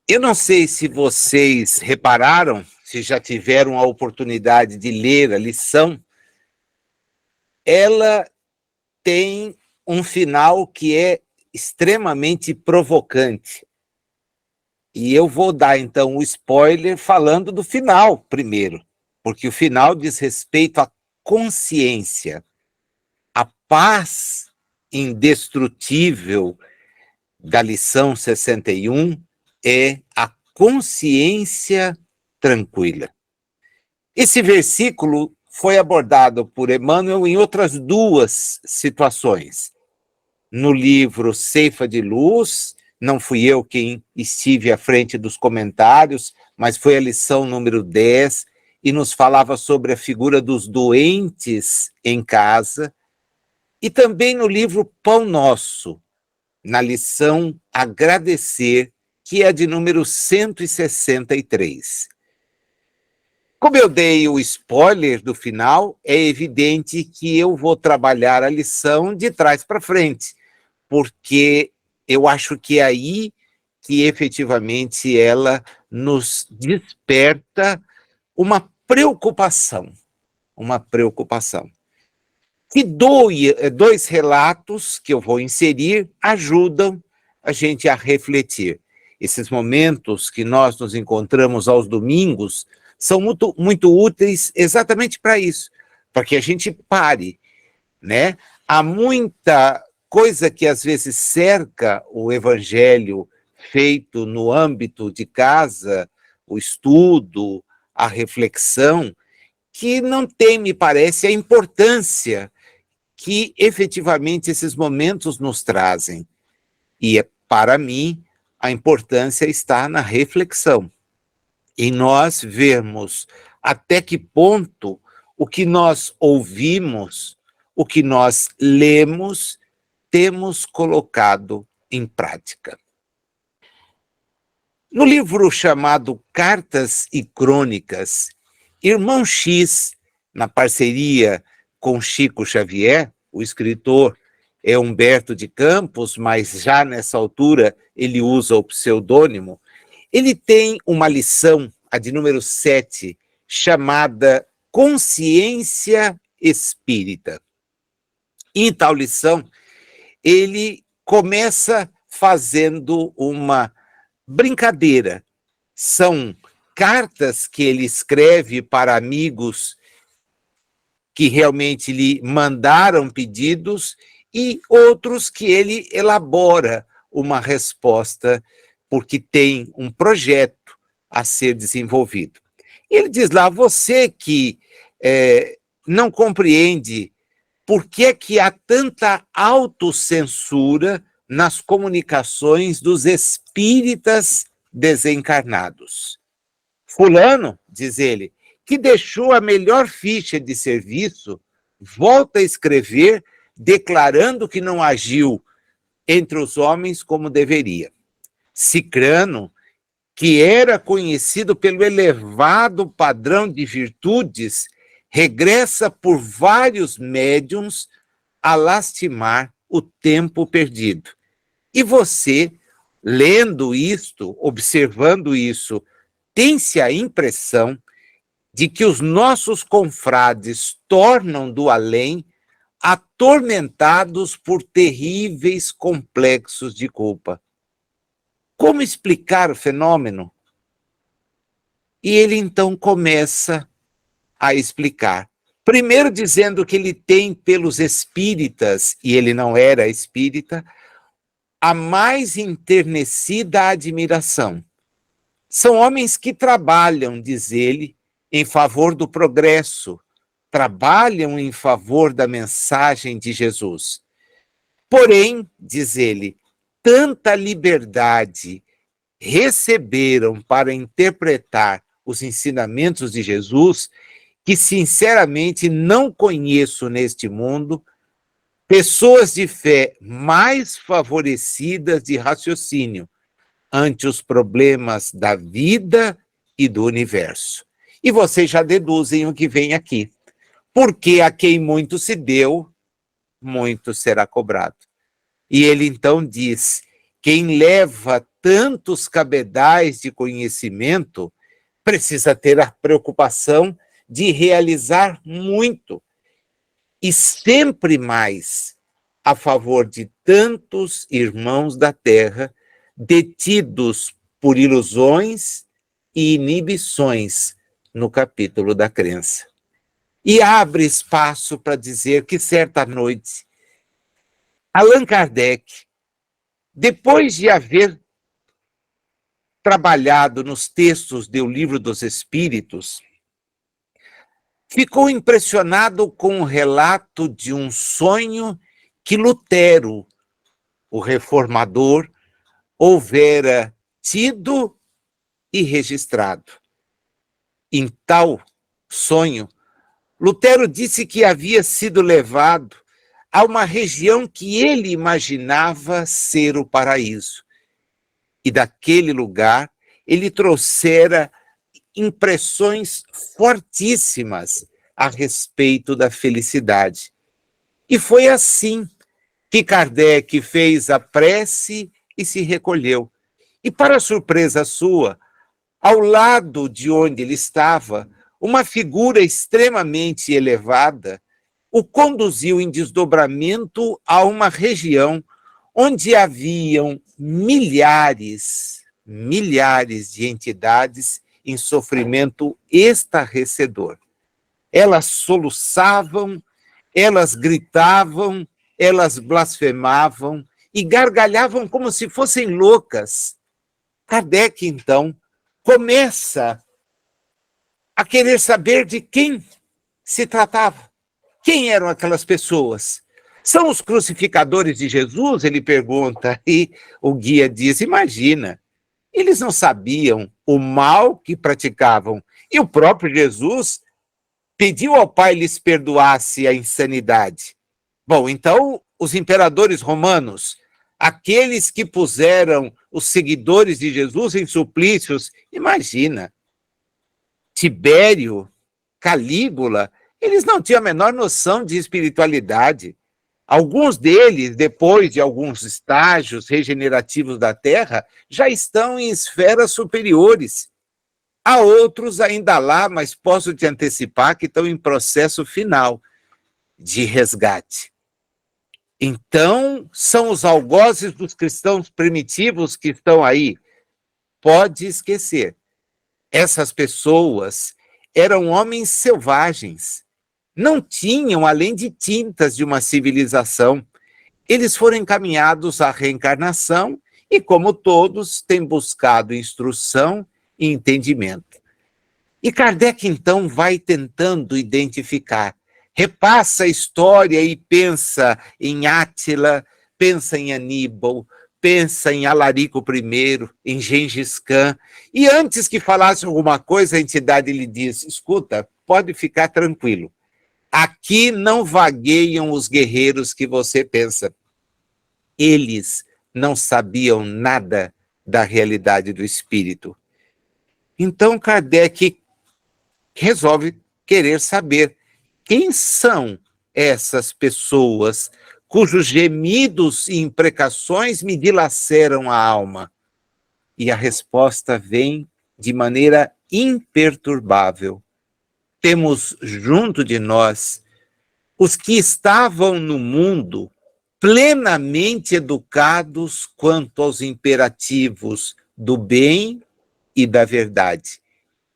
Eu não sei se vocês repararam, se já tiveram a oportunidade de ler a lição, ela tem um final que é extremamente provocante. E eu vou dar, então, o spoiler falando do final primeiro, porque o final diz respeito à consciência, a paz indestrutível da lição 61 é a consciência tranquila. Esse versículo foi abordado por Emmanuel em outras duas situações. No livro Ceifa de Luz, não fui eu quem estive à frente dos comentários, mas foi a lição número 10, e nos falava sobre a figura dos doentes em casa, e também no livro Pão Nosso, na lição Agradecer, que é a de número 163. Como eu dei o spoiler do final, é evidente que eu vou trabalhar a lição de trás para frente, porque eu acho que é aí que efetivamente ela nos desperta uma preocupação, uma preocupação. E dois relatos que eu vou inserir ajudam a gente a refletir. Esses momentos que nós nos encontramos aos domingos são muito, muito úteis exatamente para isso, para que a gente pare, né? Há muita coisa que às vezes cerca o evangelho feito no âmbito de casa, o estudo, a reflexão, que não tem, me parece, a importância que efetivamente esses momentos nos trazem. E, para mim, a importância está na reflexão, em nós vermos até que ponto o que nós ouvimos, o que nós lemos, temos colocado em prática. No livro chamado Cartas e Crônicas, Irmão X, na parceria com Chico Xavier, o escritor é Humberto de Campos, mas já nessa altura ele usa o pseudônimo, ele tem uma lição, a de número 7, chamada Consciência Espírita. Em tal lição, ele começa fazendo uma brincadeira. São cartas que ele escreve para amigos que realmente lhe mandaram pedidos e outros que ele elabora uma resposta porque tem um projeto a ser desenvolvido. Ele diz lá, você que não compreende por que há tanta autocensura nas comunicações dos espíritas desencarnados. Fulano, diz ele, que deixou a melhor ficha de serviço, volta a escrever declarando que não agiu entre os homens como deveria. Cicrano, que era conhecido pelo elevado padrão de virtudes, regressa por vários médiuns a lastimar o tempo perdido. E você, lendo isto, observando isso, tem-se a impressão de que os nossos confrades tornam do além atormentados por terríveis complexos de culpa. Como explicar o fenômeno? E ele então começa a explicar. Primeiro dizendo que ele tem pelos espíritas, e ele não era espírita, a mais enternecida admiração. São homens que trabalham, diz ele, em favor do progresso, trabalham em favor da mensagem de Jesus. Porém, diz ele, tanta liberdade receberam para interpretar os ensinamentos de Jesus que, sinceramente, não conheço neste mundo pessoas de fé mais favorecidas de raciocínio ante os problemas da vida e do universo. E vocês já deduzem o que vem aqui. Porque a quem muito se deu, muito será cobrado. E ele então diz, quem leva tantos cabedais de conhecimento, precisa ter a preocupação de realizar muito e sempre mais a favor de tantos irmãos da terra detidos por ilusões e inibições no capítulo da crença. E abre espaço para dizer que certa noite, Allan Kardec, depois de haver trabalhado nos textos do Livro dos Espíritos, ficou impressionado com o relato de um sonho que Lutero, o reformador, houvera tido e registrado. Em tal sonho, Lutero disse que havia sido levado a uma região que ele imaginava ser o paraíso. E daquele lugar ele trouxera impressões fortíssimas a respeito da felicidade. E foi assim que Kardec fez a prece e se recolheu. E, para surpresa sua, ao lado de onde ele estava, uma figura extremamente elevada o conduziu em desdobramento a uma região onde haviam milhares de entidades em sofrimento estarrecedor. Elas soluçavam, elas gritavam, elas blasfemavam e gargalhavam como se fossem loucas. Kardec, então, começa a querer saber de quem se tratava. Quem eram aquelas pessoas? São os crucificadores de Jesus? Ele pergunta, e o guia diz, imagina, eles não sabiam o mal que praticavam. E o próprio Jesus pediu ao Pai lhes perdoasse a insanidade. Bom, então, os imperadores romanos, aqueles que puseram os seguidores de Jesus em suplícios, imagina, Tibério, Calígula, eles não tinham a menor noção de espiritualidade. Alguns deles, depois de alguns estágios regenerativos da Terra, já estão em esferas superiores. Há outros ainda lá, mas posso te antecipar que estão em processo final de resgate. Então, são os algozes dos cristãos primitivos que estão aí. Pode esquecer. Essas pessoas eram homens selvagens. Não tinham, além de tintas de uma civilização. Eles foram encaminhados à reencarnação e, como todos, têm buscado instrução e entendimento. E Kardec, então, vai tentando identificar. Repassa a história e pensa em Átila, pensa em Aníbal, pensa em Alarico I, em Gengis Khan. E antes que falasse alguma coisa, a entidade lhe diz, escuta, pode ficar tranquilo. Aqui não vagueiam os guerreiros que você pensa. Eles não sabiam nada da realidade do espírito. Então Kardec resolve querer saber quem são essas pessoas cujos gemidos e imprecações me dilaceram a alma. E a resposta vem de maneira imperturbável. Temos junto de nós os que estavam no mundo plenamente educados quanto aos imperativos do bem e da verdade,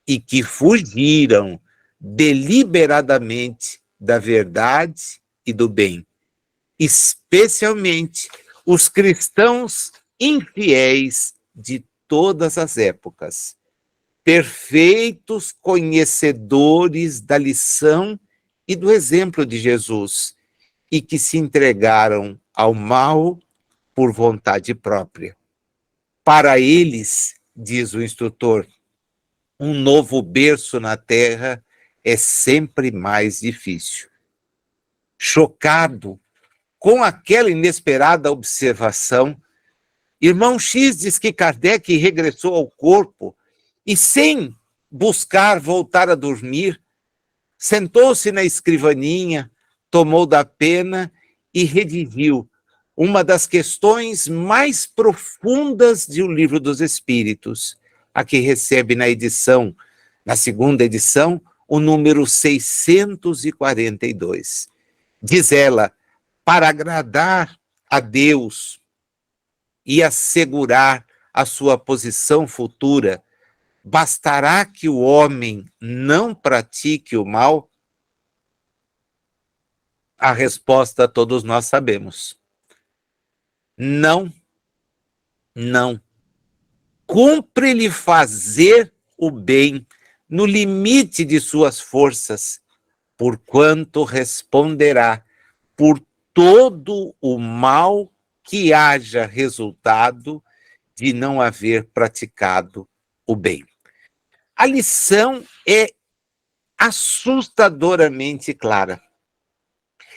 e que fugiram deliberadamente da verdade e do bem, especialmente os cristãos infiéis de todas as épocas, perfeitos conhecedores da lição e do exemplo de Jesus, e que se entregaram ao mal por vontade própria. Para eles, diz o instrutor, um novo berço na terra é sempre mais difícil. Chocado com aquela inesperada observação, irmão X diz que Kardec regressou ao corpo e, sem buscar voltar a dormir, sentou-se na escrivaninha, tomou da pena e redigiu uma das questões mais profundas de O Livro dos Espíritos, a que recebe na segunda edição, o número 642. Diz ela: para agradar a Deus e assegurar a sua posição futura, bastará que o homem não pratique o mal? A resposta todos nós sabemos. Não, não. Cumpre-lhe fazer o bem no limite de suas forças, porquanto responderá por todo o mal que haja resultado de não haver praticado o bem. A lição é assustadoramente clara.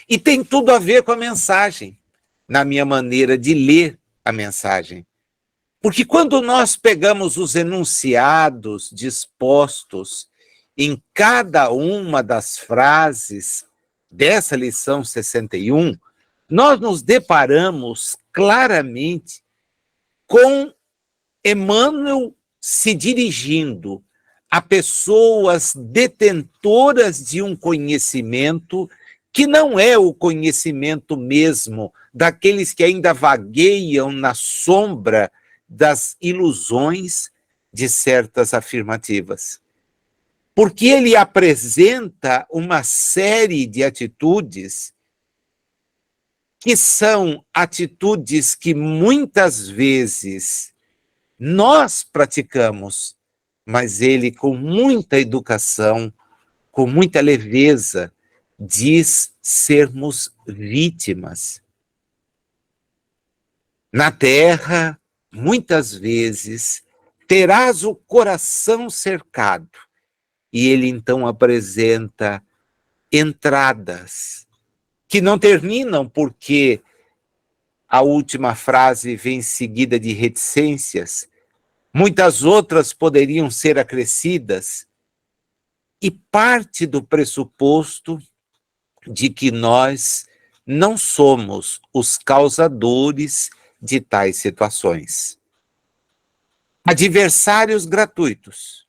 E tem tudo a ver com a mensagem, na minha maneira de ler a mensagem. Porque quando nós pegamos os enunciados dispostos em cada uma das frases dessa lição 61, nós nos deparamos claramente com Emmanuel se dirigindo a pessoas detentoras de um conhecimento que não é o conhecimento mesmo daqueles que ainda vagueiam na sombra das ilusões de certas afirmativas. Porque ele apresenta uma série de atitudes que são atitudes que muitas vezes nós praticamos, mas ele, com muita educação, com muita leveza, diz sermos vítimas. Na terra, muitas vezes, terás o coração cercado. E ele então apresenta entradas que não terminam, porque a última frase vem seguida de reticências, muitas outras poderiam ser acrescidas, e parte do pressuposto de que nós não somos os causadores de tais situações. Adversários gratuitos.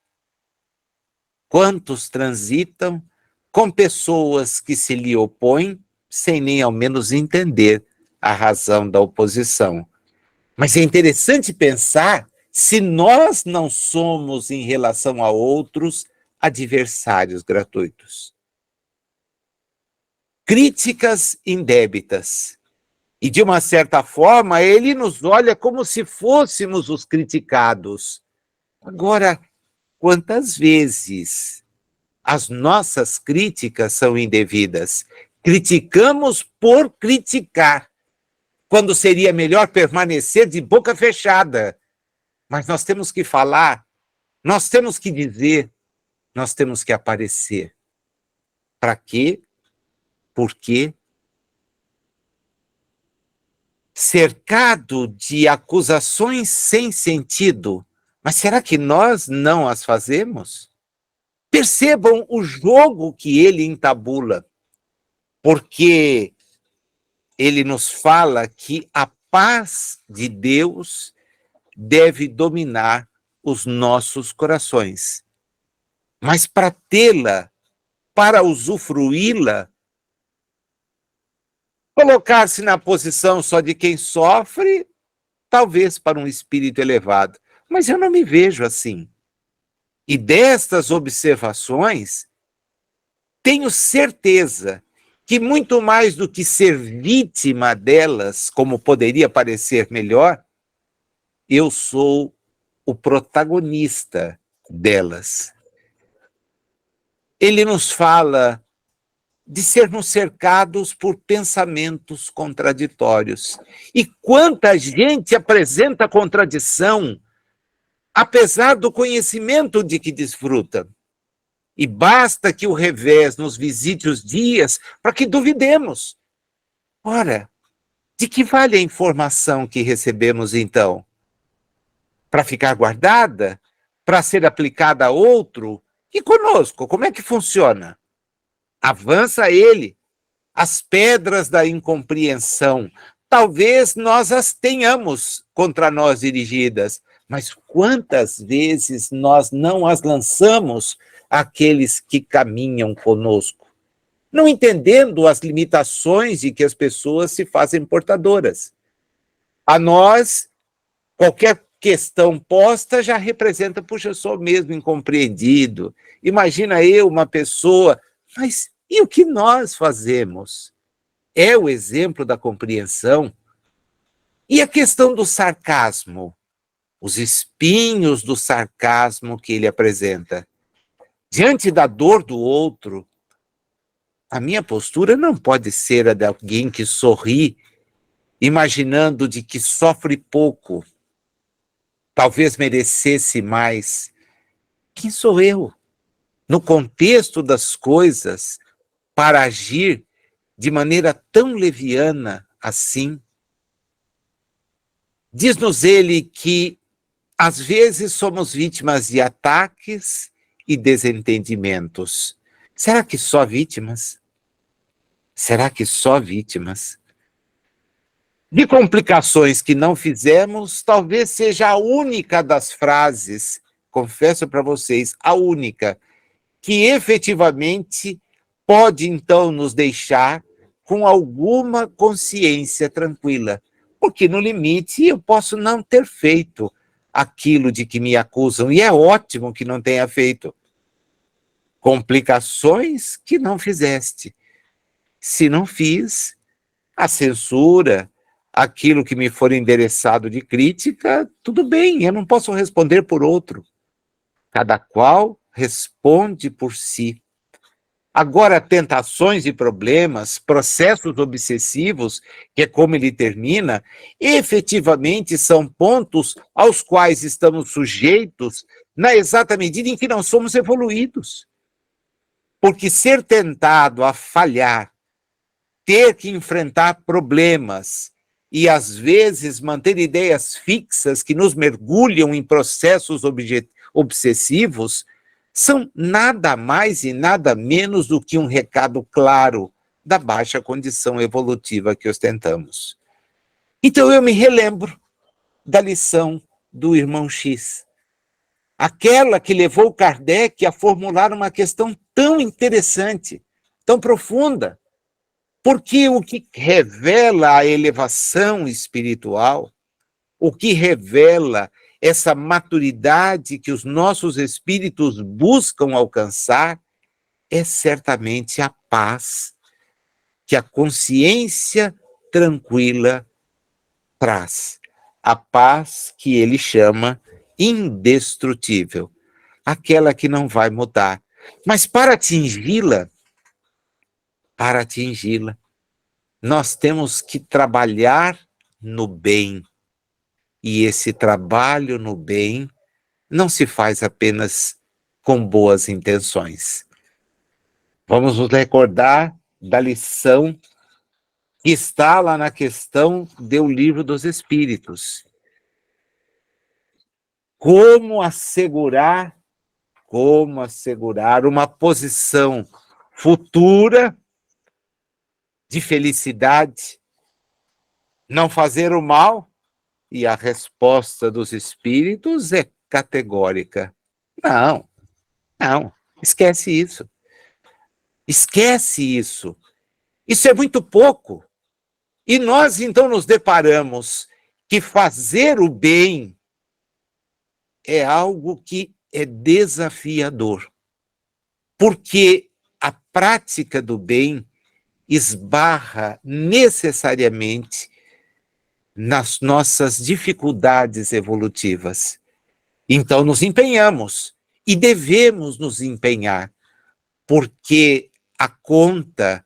Quantos transitam com pessoas que se lhe opõem sem nem ao menos entender a razão da oposição? Mas é interessante pensar se nós não somos, em relação a outros, adversários gratuitos. Críticas indébitas. E, de uma certa forma, ele nos olha como se fôssemos os criticados. Agora, quantas vezes as nossas críticas são indevidas? Criticamos por criticar, quando seria melhor permanecer de boca fechada. Mas nós temos que falar, nós temos que dizer, nós temos que aparecer. Para quê? Por quê? Cercado de acusações sem sentido, mas será que nós não as fazemos? Percebam o jogo que ele entabula, porque ele nos fala que a paz de Deus deve dominar os nossos corações. Mas para tê-la, para usufruí-la, colocar-se na posição só de quem sofre, talvez para um espírito elevado. Mas eu não me vejo assim. E destas observações, tenho certeza que muito mais do que ser vítima delas, como poderia parecer melhor, eu sou o protagonista delas. Ele nos fala de sermos cercados por pensamentos contraditórios. E quanta gente apresenta contradição, apesar do conhecimento de que desfruta. E basta que o revés nos visite os dias para que duvidemos. Ora, de que vale a informação que recebemos então? Para ficar guardada? Para ser aplicada a outro? E conosco, como é que funciona? Avança ele. As pedras da incompreensão talvez nós as tenhamos contra nós dirigidas, mas quantas vezes nós não as lançamos àqueles que caminham conosco, não entendendo as limitações de que as pessoas se fazem portadoras. A nós, qualquer questão posta já representa, puxa, eu sou mesmo incompreendido. Imagina eu, uma pessoa, mas e o que nós fazemos? É o exemplo da compreensão? E a questão do sarcasmo? Os espinhos do sarcasmo que ele apresenta. Diante da dor do outro, a minha postura não pode ser a de alguém que sorri, imaginando de que sofre pouco, talvez merecesse mais. Quem sou eu, no contexto das coisas, para agir de maneira tão leviana assim? Diz-nos ele que, às vezes, somos vítimas de ataques e desentendimentos. Será que só vítimas? Será que só vítimas? De complicações que não fizemos, talvez seja a única das frases, confesso para vocês, a única, que efetivamente pode então nos deixar com alguma consciência tranquila. Porque no limite eu posso não ter feito aquilo de que me acusam, e é ótimo que não tenha feito. Complicações que não fizeste. Se não fiz, a censura, aquilo que me for endereçado de crítica, tudo bem, eu não posso responder por outro. Cada qual responde por si. Agora, tentações e problemas, processos obsessivos, que é como ele termina, efetivamente são pontos aos quais estamos sujeitos na exata medida em que não somos evoluídos. Porque ser tentado a falhar, ter que enfrentar problemas e, às vezes, manter ideias fixas que nos mergulham em processos obsessivos, são nada mais e nada menos do que um recado claro da baixa condição evolutiva que ostentamos. Então eu me relembro da lição do irmão X, aquela que levou Kardec a formular uma questão tão interessante, tão profunda, porque o que revela a elevação espiritual, o que revela essa maturidade que os nossos espíritos buscam alcançar, é certamente a paz que a consciência tranquila traz. A paz que ele chama indestrutível, aquela que não vai mudar. Mas para atingi-la, nós temos que trabalhar no bem. E esse trabalho no bem não se faz apenas com boas intenções. Vamos nos recordar da lição que está lá na questão do Livro dos Espíritos. Como assegurar uma posição futura de felicidade, não fazer o mal? E a resposta dos espíritos é categórica. Não, esquece isso. Esquece isso. Isso é muito pouco. E nós, então, nos deparamos que fazer o bem é algo que é desafiador. Porque a prática do bem esbarra necessariamente nas nossas dificuldades evolutivas. Então, nos empenhamos e devemos nos empenhar, porque a conta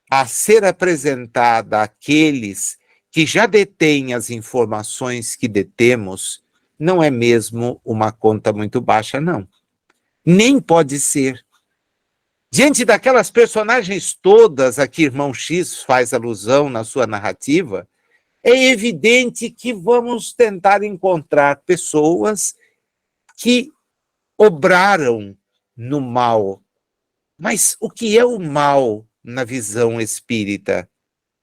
a ser apresentada àqueles que já detêm as informações que detemos não é mesmo uma conta muito baixa, não. Nem pode ser. Diante daquelas personagens todas a que irmão X faz alusão na sua narrativa, é evidente que vamos tentar encontrar pessoas que obraram no mal. Mas o que é o mal na visão espírita?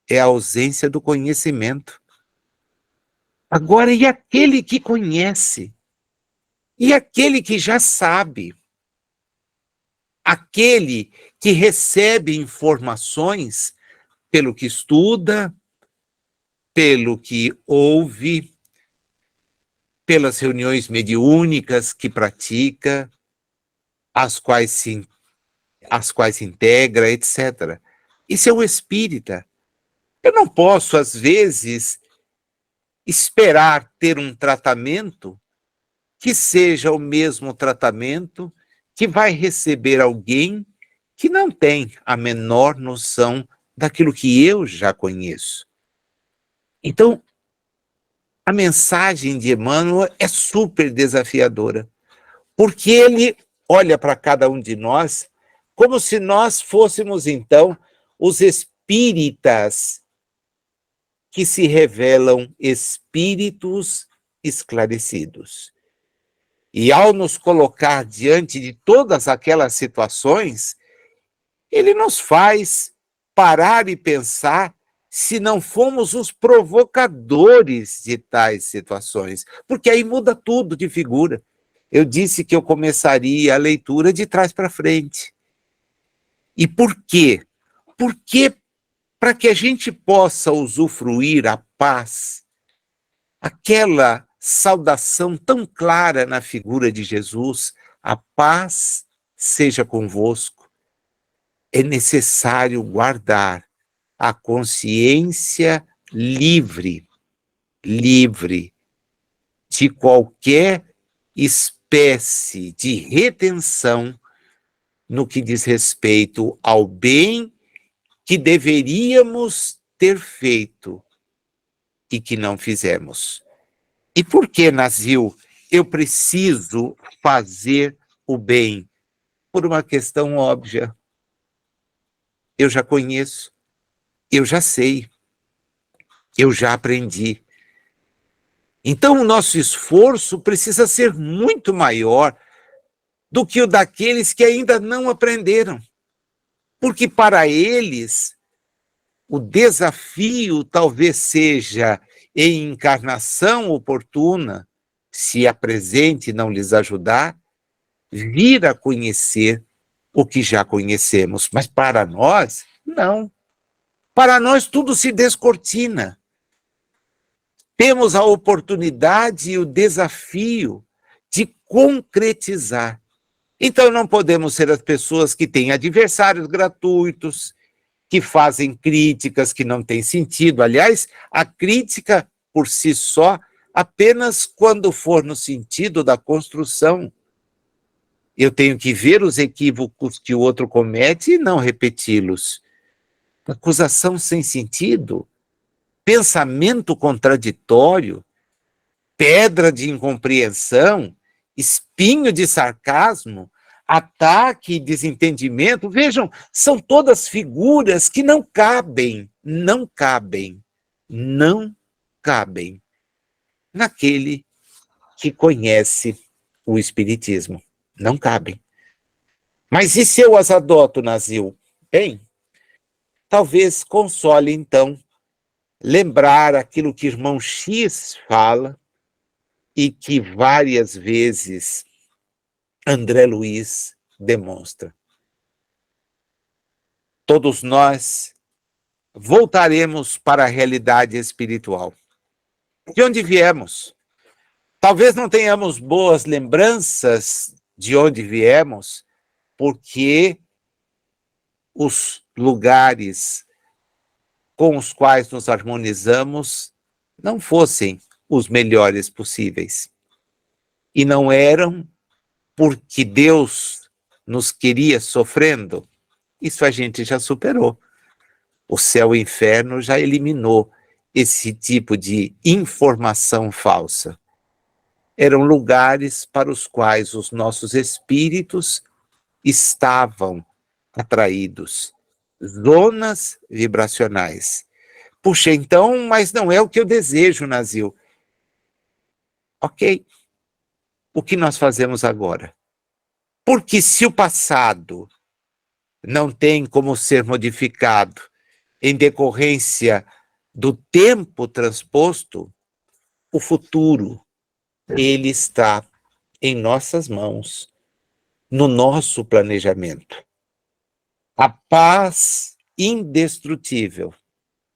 é a ausência do conhecimento. Agora, e aquele que conhece? E aquele que já sabe? Aquele que recebe informações pelo que estuda, pelo que ouve, pelas reuniões mediúnicas que pratica, as quais se integra, etc. Isso é o espírita. Eu não posso, às vezes, esperar ter um tratamento que seja o mesmo tratamento que vai receber alguém que não tem a menor noção daquilo que eu já conheço. Então, a mensagem de Emmanuel é super desafiadora, porque ele olha para cada um de nós como se nós fôssemos, então, os espíritas que se revelam espíritos esclarecidos. E ao nos colocar diante de todas aquelas situações, ele nos faz parar e pensar se não fomos os provocadores de tais situações, porque aí muda tudo de figura. Eu disse que eu começaria a leitura de trás para frente. E por quê? Porque para que a gente possa usufruir a paz, aquela saudação tão clara na figura de Jesus, a paz seja convosco, é necessário guardar a consciência livre de qualquer espécie de retenção no que diz respeito ao bem que deveríamos ter feito e que não fizemos. E por que, Nazil, eu preciso fazer o bem? Por uma questão óbvia. Eu já conheço, eu já sei, eu já aprendi. Então, o nosso esforço precisa ser muito maior do que o daqueles que ainda não aprenderam. Porque para eles, o desafio talvez seja, em encarnação oportuna, se a presente não lhes ajudar, vir a conhecer o que já conhecemos. Mas para nós, não. Para nós tudo se descortina. Temos a oportunidade e o desafio de concretizar. Então não podemos ser as pessoas que têm adversários gratuitos, que fazem críticas que não têm sentido. Aliás, a crítica por si só, apenas quando for no sentido da construção. Eu tenho que ver os equívocos que o outro comete e não repeti-los. Acusação sem sentido, pensamento contraditório, pedra de incompreensão, espinho de sarcasmo, ataque e desentendimento. Vejam, são todas figuras que não cabem naquele que conhece o Espiritismo. Não cabem. Mas e se eu as adoto, Nazil? Bem, talvez console, então, lembrar aquilo que irmão X fala e que várias vezes André Luiz demonstra. Todos nós voltaremos para a realidade espiritual. De onde viemos? Talvez não tenhamos boas lembranças de onde viemos, porque os lugares com os quais nos harmonizamos não fossem os melhores possíveis. E não eram porque Deus nos queria sofrendo. Isso a gente já superou. O céu e o inferno já eliminou esse tipo de informação falsa. Eram lugares para os quais os nossos espíritos estavam atraídos, zonas vibracionais. Puxa, então, mas não é o que eu desejo, Nazil. Ok, o que nós fazemos agora? Porque se o passado não tem como ser modificado, em decorrência do tempo transposto, o futuro, ele está em nossas mãos, no nosso planejamento. A paz indestrutível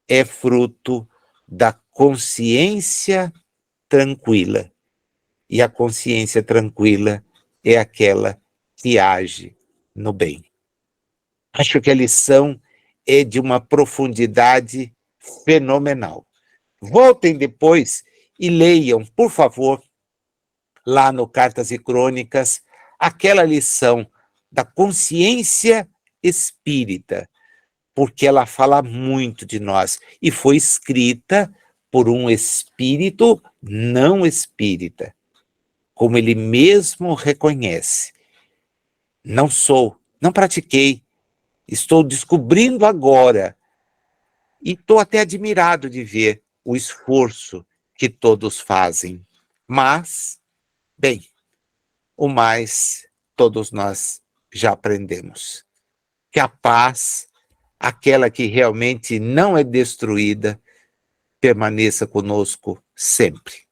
é fruto da consciência tranquila. E a consciência tranquila é aquela que age no bem. Acho que a lição é de uma profundidade fenomenal. Voltem depois e leiam, por favor, lá no Cartas e Crônicas, aquela lição da consciência espírita, porque ela fala muito de nós e foi escrita por um espírito não espírita, como ele mesmo reconhece. Não pratiquei, estou descobrindo agora e estou até admirado de ver o esforço que todos fazem. Mas, bem, o mais todos nós já aprendemos. Que a paz, aquela que realmente não é destruída, permaneça conosco sempre.